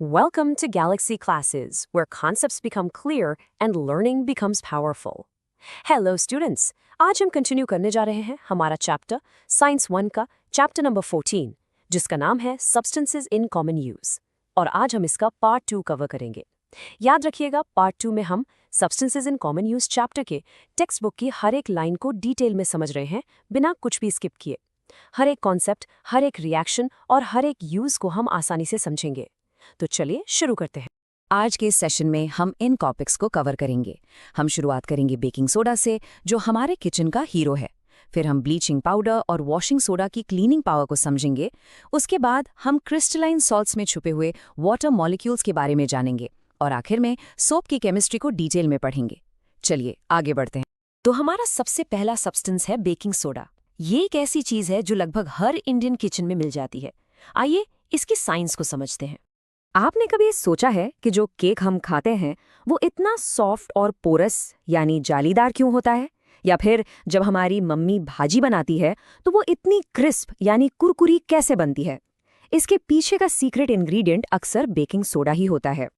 Welcome to Galaxy Classes, where concepts become clear and learning becomes powerful. Hello students, आज हम continue करने जा रहे हैं हमारा चैप्टर साइंस 1 का चैप्टर नंबर 14, जिसका नाम है सब्सटेंसेस इन कॉमन यूज। और आज हम इसका पार्ट 2 कवर करेंगे। याद रखिएगा, पार्ट 2 में हम substances in common use chapter के टेक्स्ट बुक की हर एक लाइन को डिटेल में समझ रहे हैं, बिना कुछ भी स्किप किए। हर एक कॉन्सेप्ट, हर एक रिएक्शन और हर एक यूज को हम आसानी से समझेंगे। तो चलिए शुरू करते हैं। आज के सेशन में हम इन टॉपिक्स को कवर करेंगे। हम शुरुआत करेंगे बेकिंग सोडा से, जो हमारे किचन का हीरो है। फिर हम ब्लीचिंग पाउडर और वॉशिंग सोडा की क्लीनिंग पावर को समझेंगे। उसके बाद हम क्रिस्टलाइन सॉल्ट्स में छुपे हुए वाटर मॉलिक्यूल्स के बारे में जानेंगे। और आखिर में सोप की केमिस्ट्री को डिटेल में पढ़ेंगे। चलिए आगे बढ़ते हैं। तो हमारा सबसे पहला सब्सटेंस है बेकिंग सोडा। ये एक ऐसी चीज है जो लगभग हर इंडियन किचन में मिल जाती है। आइए इसकी साइंस को समझते हैं। आपने कभी सोचा है कि जो केक हम खाते हैं वो इतना सॉफ्ट और पोरस यानी जालीदार क्यों होता है? या फिर जब हमारी मम्मी भाजी बनाती है तो वो इतनी क्रिस्प यानी कुरकुरी कैसे बनती है? इसके पीछे का सीक्रेट इंग्रेडिएंट अक्सर बेकिंग सोडा ही होता है।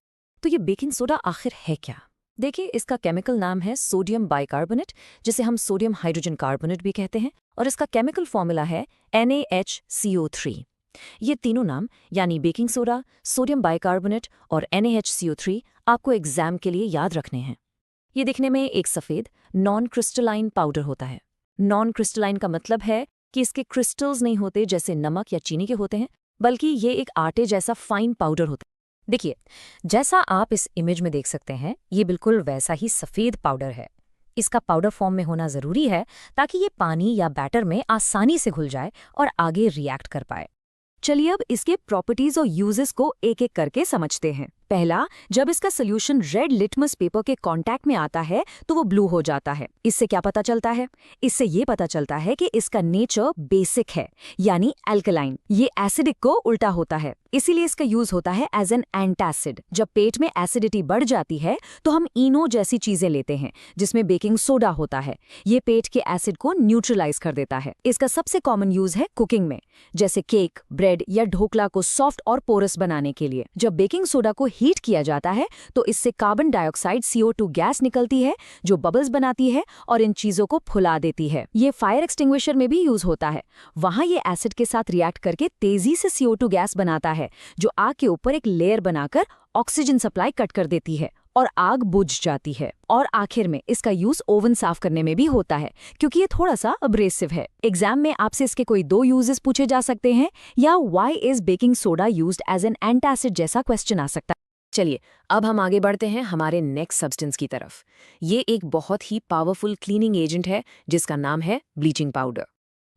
तो ये बेकिंग सोडा आखिर है क्या? देखिए, इसका केमिकल नाम है सोडियम बाइकार्बोनेट, जिसे हम सोडियम हाइड्रोजन कार्बोनेट भी कहते हैं, और इसका केमिकल फॉर्मूला है NaHCO3। ये तीनों नाम यानी बेकिंग सोडा, सोडियम बाइकार्बोनेट और NaHCO3 आपको एग्जाम के लिए याद रखने हैं। ये दिखने में एक सफ़ेद नॉन क्रिस्टलाइन पाउडर होता है। नॉन क्रिस्टलाइन का मतलब है कि इसके क्रिस्टल्स नहीं होते जैसे नमक या चीनी के होते हैं, बल्कि ये एक आटे जैसा फाइन पाउडर होता है। देखिए, जैसा आप इस इमेज में देख सकते हैं, ये बिल्कुल वैसा ही सफ़ेद पाउडर है। इसका पाउडर फॉर्म में होना ज़रूरी है ताकि ये पानी या बैटर में आसानी से घुल जाए और आगे रिएक्ट कर पाए। चलिए अब इसके प्रॉपर्टीज और यूजेस को एक एक करके समझते हैं। पहला, जब इसका सोल्यूशन रेड लिटमस पेपर के कांटेक्ट में आता है तो वो ब्लू हो जाता है। इससे क्या पता चलता है? इससे ये पता चलता है कि इसका नेचर बेसिक है, यानी अल्कलाइन। ये एसिडिक को उल्टा होता है, इसीलिए इसका यूज होता है एज एन एंटासिड। जब पेट में एसिडिटी बढ़ जाती है तो हम इनो जैसी चीजें लेते हैं जिसमें बेकिंग सोडा होता है। ये पेट के एसिड को न्यूट्रलाइज कर देता है। इसका सबसे कॉमन यूज है कुकिंग में, जैसे केक, ब्रेड या ढोकला को सॉफ्ट और पोरस बनाने के लिए। जब बेकिंग सोडा को हीट किया जाता है तो इससे कार्बन डाइऑक्साइड CO2 गैस निकलती है जो बबल्स बनाती है और इन चीजों को फुला देती है। ये फायर एक्सटिंग्विशर में भी यूज होता है। वहां ये एसिड के साथ रिएक्ट करके तेजी से CO2 गैस बनाता है, जो आग के ऊपर एक लेयर बनाकर ऑक्सीजन सप्लाई कट कर देती है और आग बुझ जाती है। और आखिर में इसका यूज ओवन साफ करने में भी होता है, क्योंकि ये थोड़ा सा अब्रेसिव है। एग्जाम में आपसे इसके कोई 2 यूजेस पूछे जा सकते हैं, या why is baking soda used as an antacid जैसा क्वेश्चन आ सकता है। चलिए अब हम आगे बढ़ते हैं हमारे नेक्स्ट सब्सटेंस की तरफ। ये एक बहुत ही पावरफुल क्लीनिंग एजेंट है जिसका नाम है ब्लीचिंग पाउडर।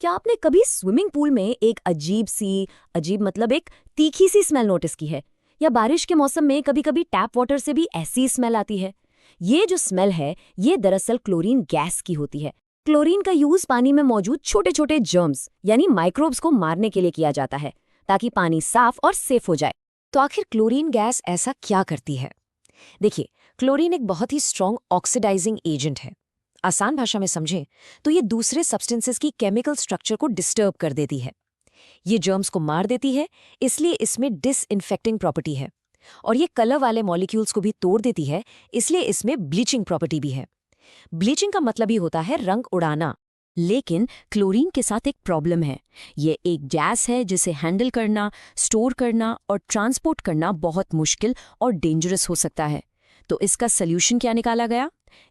क्या आपने कभी स्विमिंग पूल में एक अजीब मतलब एक तीखी सी स्मेल नोटिस की है? या बारिश के मौसम में कभी कभी टैप वाटर से भी ऐसी स्मेल आती है? ये जो स्मेल है, ये दरअसल क्लोरीन गैस की होती है। क्लोरीन का यूज पानी में मौजूद छोटे छोटे जर्म्स यानी माइक्रोब्स को मारने के लिए किया जाता है, ताकि पानी साफ और सेफ हो जाए। तो आखिर क्लोरीन गैस ऐसा क्या करती है? देखिए, क्लोरीन एक बहुत ही स्ट्रॉन्ग ऑक्सीडाइजिंग एजेंट है। आसान भाषा में समझें तो ये दूसरे सब्सटेंसेस की केमिकल स्ट्रक्चर को डिस्टर्ब कर देती है। ये जर्म्स को मार देती है, इसलिए इसमें डिसइंफेक्टिंग प्रॉपर्टी है। और ये कलर वाले मॉलिक्यूल्स को भी तोड़ देती है, इसलिए इसमें ब्लीचिंग प्रॉपर्टी भी है। ब्लीचिंग का मतलब ही होता है रंग उड़ाना। लेकिन क्लोरीन के साथ एक प्रॉब्लम है। ये एक गैस है जिसे हैंडल करना, स्टोर करना और ट्रांसपोर्ट करना बहुत मुश्किल और डेंजरस हो सकता है। तो इसका सल्यूशन क्या निकाला गया?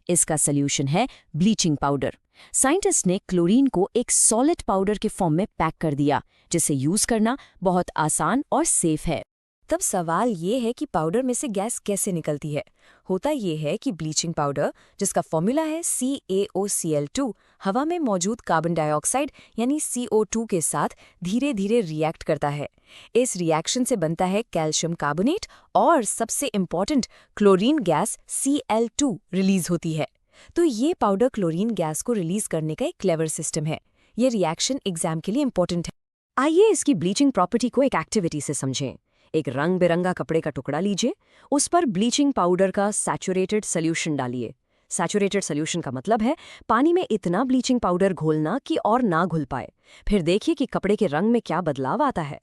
इसका सल्यूशन है ब्लीचिंग पाउडर। साइंटिस्ट ने क्लोरीन को एक सॉलिड पाउडर के फॉर्म में पैक कर दिया, जिसे यूज करना बहुत आसान और सेफ है। तब सवाल ये है कि पाउडर में से गैस कैसे निकलती है? होता ये है कि ब्लीचिंग पाउडर, जिसका फॉर्मूला है CaOCl2, हवा में मौजूद कार्बन डाइऑक्साइड यानी CO2 के साथ धीरे धीरे रिएक्ट करता है। इस रिएक्शन से बनता है कैल्शियम कार्बोनेट और सबसे important chlorine gas Cl2 release होती है। तो ये पाउडर क्लोरीन गैस को रिलीज करने का एक क्लेवर सिस्टम है। ये रिएक्शन एग्जाम के लिए इम्पोर्टेंट है। आइए इसकी ब्लीचिंग प्रॉपर्टी को एक एक्टिविटी से समझें। एक रंग बिरंगा कपड़े का टुकड़ा लीजिए, उस पर ब्लीचिंग पाउडर का सैचुरेटेड सोल्यूशन डालिए। सैचुरेटेड सोल्यूशन का मतलब है पानी में इतना ब्लीचिंग पाउडर घोलना कि और ना घुल पाए। फिर देखिए कि कपड़े के रंग में क्या बदलाव आता है।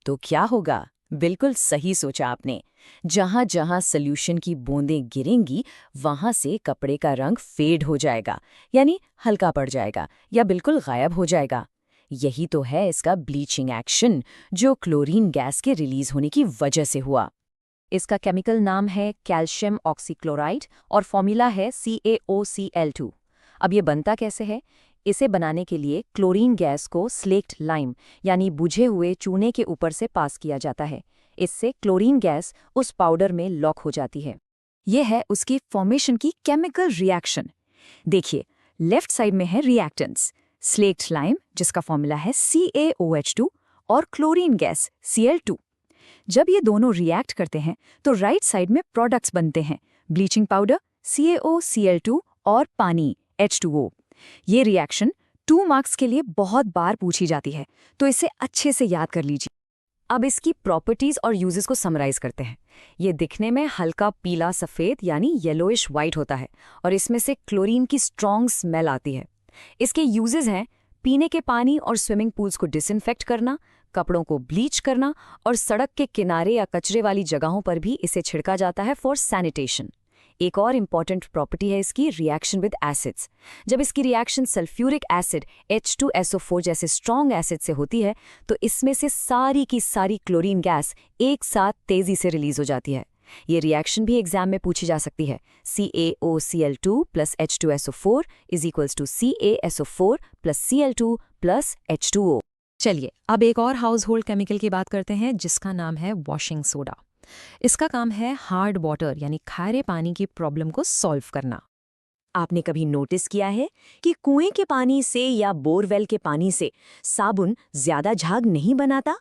तो क्या होगा? बिल्कुल सही सोचा आपने। जहां जहां सॉल्यूशन की बूंदें गिरेंगी, वहां से कपड़े का रंग फेड हो जाएगा, यानी हल्का पड़ जाएगा या बिल्कुल गायब हो जाएगा। यही तो है इसका ब्लीचिंग एक्शन, जो क्लोरीन गैस के रिलीज होने की वजह से हुआ। इसका केमिकल नाम है कैल्शियम ऑक्सीक्लोराइड और फॉर्मूला है CaOCl2। अब ये बनता कैसे है? इसे बनाने के लिए क्लोरीन गैस को स्लेक्ट लाइम यानी बुझे हुए चूने के ऊपर से पास किया जाता है। इससे क्लोरीन गैस उस पाउडर में लॉक हो जाती है। यह है उसकी फॉर्मेशन की केमिकल रिएक्शन। देखिए, लेफ्ट साइड में है रिएक्टेंट्स, स्लेक्ट लाइम जिसका फॉर्मूला है CaOH2 और क्लोरीन गैस Cl2। जब ये दोनों रिएक्ट करते हैं तो राइट साइड में प्रोडक्ट्स बनते हैं, ब्लीचिंग पाउडर CaOCl2 और पानी H2O। ये रिएक्शन 2 मार्क्स के लिए बहुत बार पूछी जाती है, तो इसे अच्छे से याद कर लीजिए। अब इसकी प्रॉपर्टीज और यूजेस को समराइज करते हैं। ये दिखने में हल्का पीला सफ़ेद यानी येलोइश वाइट होता है और इसमें से क्लोरीन की स्ट्रॉन्ग स्मेल आती है। इसके यूजेस हैं पीने के पानी और स्विमिंग पूल्स को डिसइंफेक्ट करना, कपड़ों को ब्लीच करना और सड़क के किनारे या कचरे वाली जगहों पर भी इसे छिड़का जाता है फॉर सैनिटेशन। एक और इम्पॉर्टेंट प्रॉपर्टी है इसकी रिएक्शन विद एसिड्स। जब इसकी रिएक्शन सल्फ्यूरिक एसिड H2SO4 जैसे स्ट्रॉन्ग एसिड से होती है तो इसमें से सारी की सारी क्लोरीन गैस एक साथ तेजी से रिलीज हो जाती है। ये रिएक्शन भी एग्जाम में पूछी जा सकती है। CaOCl2 + H2SO4 = CaSO4 + Cl2 + H2O। चलिए, अब एक और हाउस होल्ड केमिकल की बात करते हैं जिसका नाम है वॉशिंग सोडा। इसका काम है हार्ड वाटर यानी खारे पानी की प्रॉब्लम को सॉल्व करना। आपने कभी नोटिस किया है कि कुएं के पानी से या बोरवेल के पानी से साबुन ज्यादा झाग नहीं बनाता?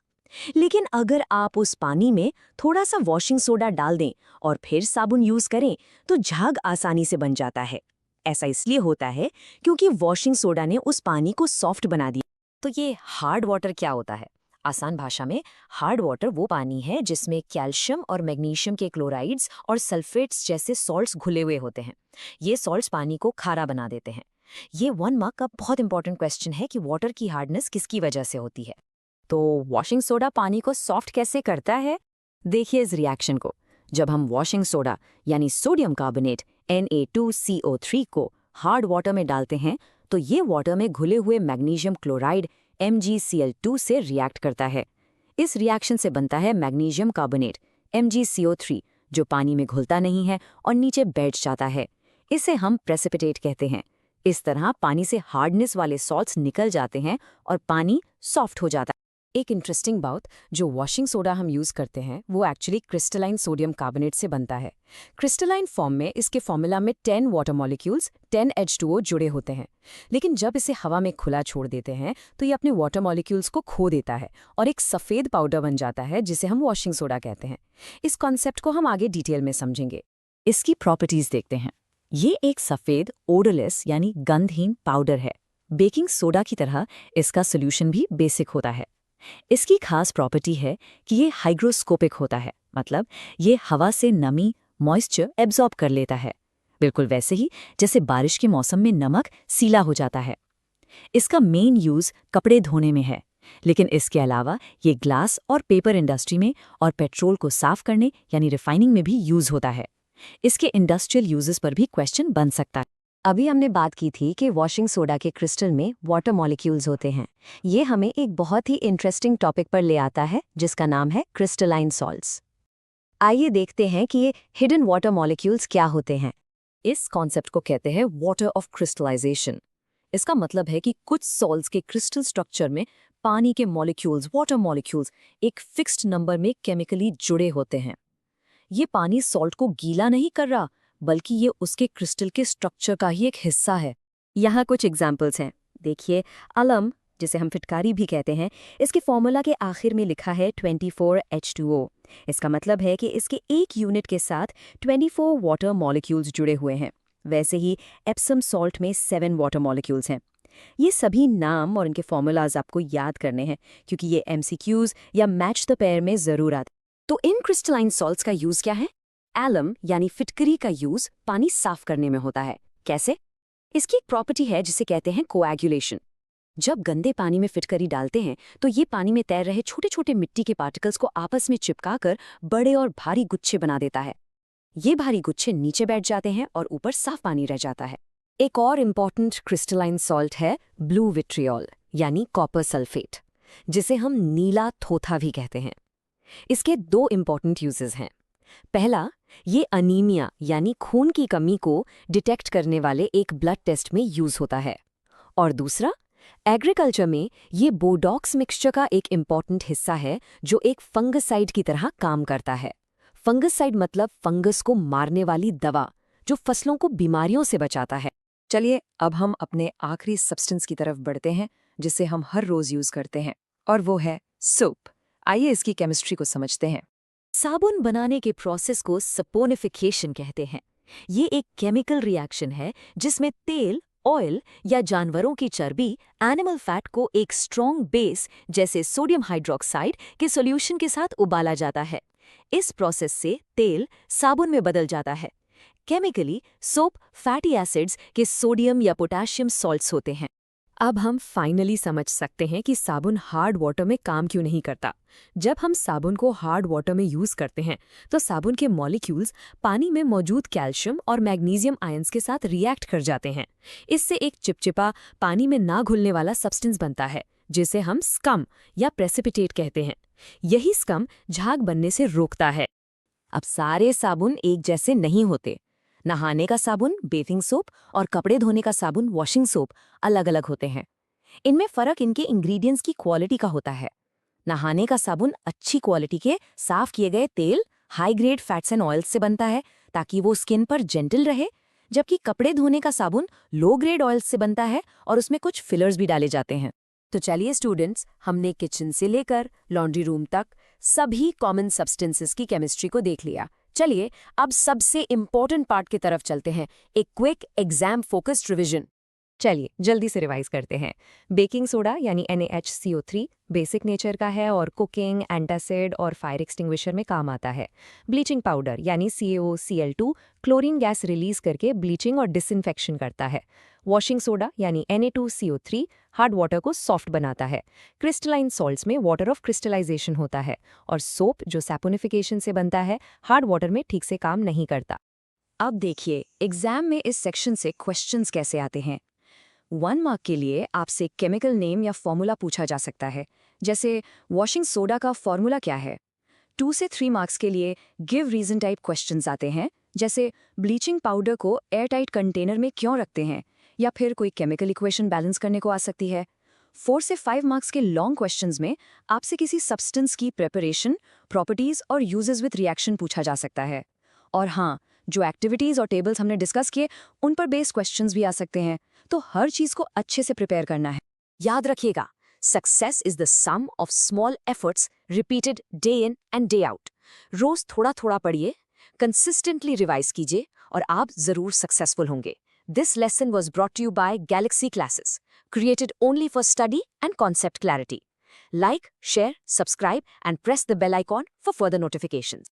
लेकिन अगर आप उस पानी में थोड़ा सा वॉशिंग सोडा डाल दें और फिर साबुन यूज करें तो झाग आसानी से बन जाता है। ऐसा इसलिए होता है क्योंकि वॉशिंग सोडा ने उस पानी को सॉफ्ट बना दिया। तो ये हार्ड वाटर क्या होता है? आसान भाषा में हार्ड वाटर वो पानी है जिसमें कैल्शियम और मैग्नीशियम के क्लोराइड्स और सल्फेट्स जैसे सॉल्ट्स घुले हुए होते हैं। ये सॉल्ट्स पानी को खारा बना देते हैं। ये 1 मार्क का बहुत इंपॉर्टेंट क्वेश्चन है कि वाटर की हार्डनेस किसकी वजह से होती है। तो वॉशिंग सोडा पानी को सॉफ्ट कैसे करता है? देखिए इस रिएक्शन को। जब हम वॉशिंग सोडा यानी सोडियम कार्बोनेट Na2CO3 को हार्ड वाटर में डालते हैं तो ये वाटर में घुले हुए मैग्नीशियम क्लोराइड MgCl2 से रिएक्ट करता है। इस रिएक्शन से बनता है मैग्नीशियम कार्बोनेट MgCO3 जो पानी में घुलता नहीं है और नीचे बैठ जाता है। इसे हम प्रेसिपिटेट कहते हैं। इस तरह पानी से हार्डनेस वाले सॉल्ट्स निकल जाते हैं और पानी सॉफ्ट हो जाता है। एक इंटरेस्टिंग बात, जो वॉशिंग सोडा हम यूज़ करते हैं वो एक्चुअली क्रिस्टलाइन सोडियम कार्बोनेट से बनता है। क्रिस्टलाइन फॉर्म में इसके फॉर्मूला में 10 वाटर मॉलिक्यूल्स 10 H2O जुड़े होते हैं। लेकिन जब इसे हवा में खुला छोड़ देते हैं तो ये अपने वाटर मॉलिक्यूल्स को खो देता है और एक सफ़ेद पाउडर बन जाता है जिसे हम वॉशिंग सोडा कहते हैं। इस कॉन्सेप्ट को हम आगे डिटेल में समझेंगे। इसकी प्रॉपर्टीज देखते हैं। ये एक सफ़ेद ओडरलेस यानी गंधहीन पाउडर है। बेकिंग सोडा की तरह इसका सोल्यूशन भी बेसिक होता है। इसकी खास प्रॉपर्टी है कि ये हाइग्रोस्कोपिक होता है, मतलब ये हवा से नमी मॉइस्चर एब्जॉर्ब कर लेता है, बिल्कुल वैसे ही जैसे बारिश के मौसम में नमक सीला हो जाता है। इसका मेन यूज कपड़े धोने में है, लेकिन इसके अलावा ये ग्लास और पेपर इंडस्ट्री में और पेट्रोल को साफ करने यानी रिफाइनिंग में भी यूज होता है। इसके इंडस्ट्रियल यूजेस पर भी क्वेश्चन बन सकता है। अभी हमने बात की थी कि वॉशिंग सोडा के क्रिस्टल में वाटर मॉलिक्यूल्स होते हैं। ये हमें एक बहुत ही इंटरेस्टिंग टॉपिक पर ले आता है जिसका नाम है क्रिस्टलाइन सॉल्ट्स। आइए देखते हैं कि ये हिडन वाटर मॉलिक्यूल्स क्या होते हैं। इस कॉन्सेप्ट को कहते हैं वाटर ऑफ क्रिस्टलाइजेशन। इसका मतलब है कि कुछ सॉल्ट्स के क्रिस्टल स्ट्रक्चर में पानी के मॉलिक्यूल्स वाटर मॉलिक्यूल्स एक फिक्स्ड नंबर में केमिकली जुड़े होते हैं। ये पानी सॉल्ट को गीला नहीं कर रहा, बल्कि ये उसके क्रिस्टल के स्ट्रक्चर का ही एक हिस्सा है। यहाँ कुछ एग्जाम्पल्स हैं। देखिए, अलम जिसे हम फिटकारी भी कहते हैं, इसके फॉर्मूला के आखिर में लिखा है 24H2O। इसका मतलब है कि इसके एक यूनिट के साथ 24 वाटर मॉलिक्यूल्स जुड़े हुए हैं। वैसे ही एप्सम सॉल्ट में 7 वाटर मॉलिक्यूल्स हैं। ये सभी नाम और इनके फॉर्मूलाज आपको याद करने हैं क्योंकि ये MCQs या मैच द पेयर में ज़रूर आते। तो इन क्रिस्टलाइन सॉल्ट्स का यूज़ क्या है? एलम यानी फिटकरी का यूज पानी साफ करने में होता है। कैसे? इसकी एक प्रॉपर्टी है जिसे कहते हैं कोएगुलेशन। जब गंदे पानी में फिटकरी डालते हैं तो ये पानी में तैर रहे छोटे छोटे मिट्टी के पार्टिकल्स को आपस में चिपकाकर बड़े और भारी गुच्छे बना देता है। ये भारी गुच्छे नीचे बैठ जाते हैं और ऊपर साफ पानी रह जाता है। एक और इम्पॉर्टेंट क्रिस्टलाइन सॉल्ट है ब्लू विट्रियोल यानी कॉपर सल्फेट, जिसे हम नीला थोथा भी कहते हैं। इसके 2 इम्पॉर्टेंट यूजेस हैं। पहला, ये अनीमिया यानी खून की कमी को डिटेक्ट करने वाले एक ब्लड टेस्ट में यूज होता है। और दूसरा, एग्रीकल्चर में ये बोडॉक्स मिक्सचर का एक इम्पॉर्टेंट हिस्सा है जो एक फंगसाइड की तरह काम करता है। फंगसाइड मतलब फंगस को मारने वाली दवा जो फसलों को बीमारियों से बचाता है। चलिए अब हम अपने आखिरी सब्सटेंस की तरफ बढ़ते हैं जिसे हम हर रोज यूज करते हैं, और वो है सोप। आइए इसकी केमिस्ट्री को समझते हैं। साबुन बनाने के प्रोसेस को सपोनिफिकेशन कहते हैं। ये एक केमिकल रिएक्शन है जिसमें तेल, ऑयल या जानवरों की चर्बी, एनिमल फैट को एक स्ट्रॉन्ग बेस जैसे सोडियम हाइड्रोक्साइड के सॉल्यूशन के साथ उबाला जाता है। इस प्रोसेस से तेल साबुन में बदल जाता है। केमिकली सोप फैटी एसिड्स के सोडियम या पोटेशियम सॉल्ट्स होते हैं। अब हम फाइनली समझ सकते हैं कि साबुन हार्ड वाटर में काम क्यों नहीं करता। जब हम साबुन को हार्ड वाटर में यूज करते हैं तो साबुन के मॉलिक्यूल्स पानी में मौजूद कैल्शियम और मैग्नीशियम आयंस के साथ रिएक्ट कर जाते हैं। इससे एक चिपचिपा, पानी में ना घुलने वाला सब्सटेंस बनता है जिसे हम स्कम या प्रेसिपिटेट कहते हैं। यही स्कम झाग बनने से रोकता है। अब सारे साबुन एक जैसे नहीं होते। नहाने का साबुन बेथिंग सोप और कपड़े धोने का साबुन वॉशिंग सोप अलग अलग होते हैं। इनमें फर्क इनके इंग्रेडिएंट्स की क्वालिटी का होता है। नहाने का साबुन अच्छी क्वालिटी के साफ किए गए तेल, high grade fats and oils से बनता है ताकि वो स्किन पर जेंटल रहे, जबकि कपड़े धोने का साबुन लो ग्रेड ऑयल्स से बनता है और उसमें कुछ फिलर्स भी डाले जाते हैं। तो चलिए स्टूडेंट्स, हमने किचन से लेकर लॉन्ड्री रूम तक सभी कॉमन सब्सटेंसेस की केमिस्ट्री को देख लिया। चलिए अब सबसे इम्पोर्टेंट पार्ट की तरफ चलते हैं, एक क्विक एग्जाम फोकस्ड रिवीजन। चलिए जल्दी से रिवाइज करते हैं। बेकिंग सोडा यानी NaHCO3 बेसिक नेचर का है और कुकिंग, एंटासिड और फायर एक्सटिंग्विशर में काम आता है। ब्लीचिंग पाउडर यानी CaOCl2 क्लोरीन गैस रिलीज करके ब्लीचिंग और डिसइंफेक्शन करता है। वॉशिंग सोडा यानी Na2CO3 हार्ड वाटर को सॉफ्ट बनाता है। क्रिस्टलाइन सॉल्ट्स में वाटर ऑफ क्रिस्टलाइजेशन होता है। और सोप जो सैपोनिफिकेशन से बनता है, हार्ड वाटर में ठीक से काम नहीं करता। अब देखिए एग्जाम में इस सेक्शन से क्वेश्चंस कैसे आते हैं। 1 मार्क के लिए आपसे केमिकल नेम या फॉर्मूला पूछा जा सकता है, जैसे वॉशिंग सोडा का फॉर्मूला क्या है। 2 से 3 मार्क्स के लिए गिव रीजन टाइप क्वेश्चंस आते हैं, जैसे ब्लीचिंग पाउडर को एयरटाइट कंटेनर में क्यों रखते हैं, या फिर कोई केमिकल इक्वेशन बैलेंस करने को आ सकती है। 4 से 5 मार्क्स के लॉन्ग क्वेश्चंस में आपसे किसी सब्सटेंस की प्रिपरेशन, प्रॉपर्टीज और यूजेस विद रिएक्शन पूछा जा सकता है। और हाँ, जो एक्टिविटीज और टेबल्स हमने डिस्कस किए उन पर बेस्ड क्वेश्चंस भी आ सकते हैं, तो हर चीज को अच्छे से प्रिपेयर करना है। याद रखिएगा, success is the sum of small efforts repeated day in and day out. रोज थोड़ा थोड़ा पढ़िए, कंसिस्टेंटली रिवाइज कीजिए और आप जरूर सक्सेसफुल होंगे। This lesson was brought to you by Galaxy Classes, created only for study and concept clarity. Like, share, subscribe, and press the bell icon for further notifications.